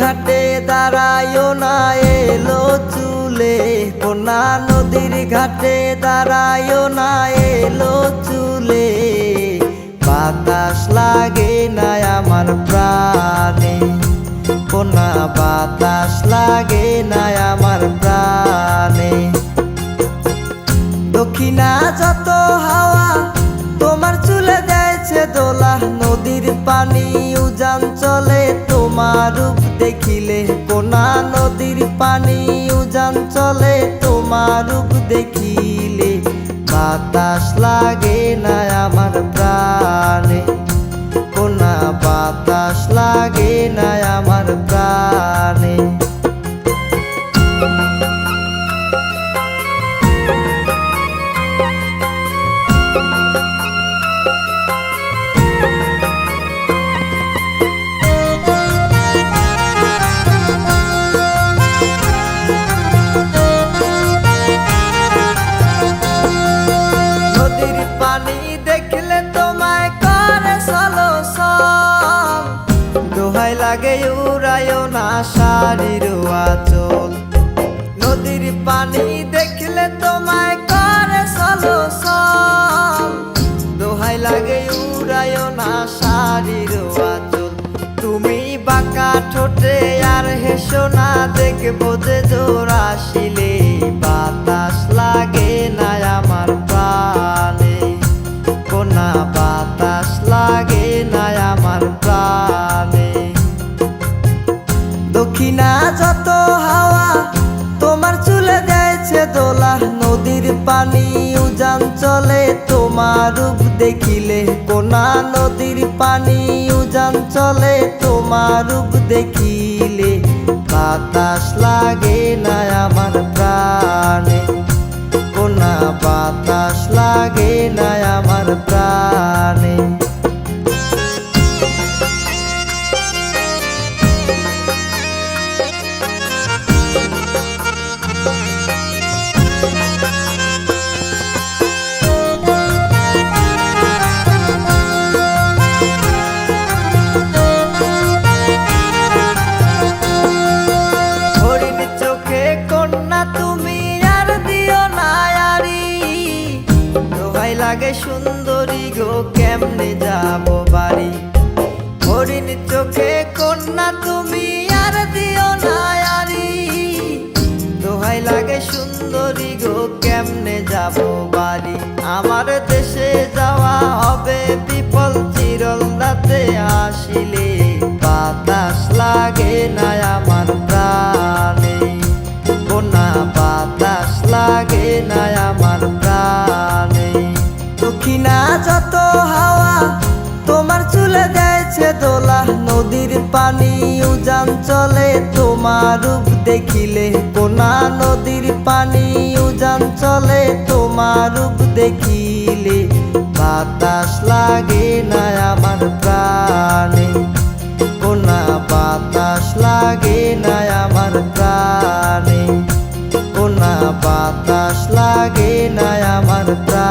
ঘাটে দাঁড়ায়ও না এলো চুলে, কোনা নদীর ঘাটে দাঁড়ায়ও না এলো চুলে। বাতাস লাগে না আমার প্রাণে, কোনা বাতাস লাগে না আমার প্রাণে। দক্ষিণা যত হাওয়া তোমার চুলে দেয়ছে দোলা, নদীর পানি উজান চলে তোমার রূপ দেখিলে, কোনা নদীর পানি উজান চলে তোমার রূপ দেখিলে। বাতাস লাগে না আমার প্রাণে, কোনা বাতাস লাগে না আমার প্রাণে। পানি দেখলে তোমায় করে চলো চল, দোহাই লাগে উড়ায়ও না শাড়ির আঁচল। নদীর পানি দেখলে তোমায় করে চলো চল, দোহাই লাগে উড়ায়ও না শাড়ির আঁচল। তুমি বাঁকা ঠোঁটে আর হেসো না, দেখবো যে জোর আসিলে। বাতাস লাগে না আমার প্রাণে, কোনা বাতাস লাগে না আমার প্রাণে। দক্ষিণা যত হাওয়া তোমার চুলে দেয়ছে দোলা, নদীর পানি উজান চলে তোমার রূপ দেখিলে, কোনা নদীর পানি উজান চলে তোমার রূপ দেখিলে। বাতাস লাগে না আমার প্রাণে, কোনা বাতাস লাগে না আমার প্রাণে। লাগে সুন্দরী গো কেমনে যাব বাড়ি, হরিণ চোখে কন্যা তুমি আর দিও না আরি। দোহাই লাগে সুন্দরী গো কেমনে যাব বাড়ি, আমার দেশে যাওয়া হবে বিফল চিরল রাতে আসিলে। বাতাস লাগে না আমার প্রাণে, কোনা বাতাস লাগে না আমার প্রাণে। দক্ষিণা যত হাওয়া তোমার চুলে দেয়ছে দোলা, নদীর পানি উজান চলে তোমার রূপ দেখিলে, কোনা নদীর পানি উজান চলে তোমার রূপ দেখিলে। বাতাস লাগে না আমার প্রাণে, কোনা বাতাস লাগে না আমার প্রাণে, কোনা বাতাস লাগে না আমার প্রাণে।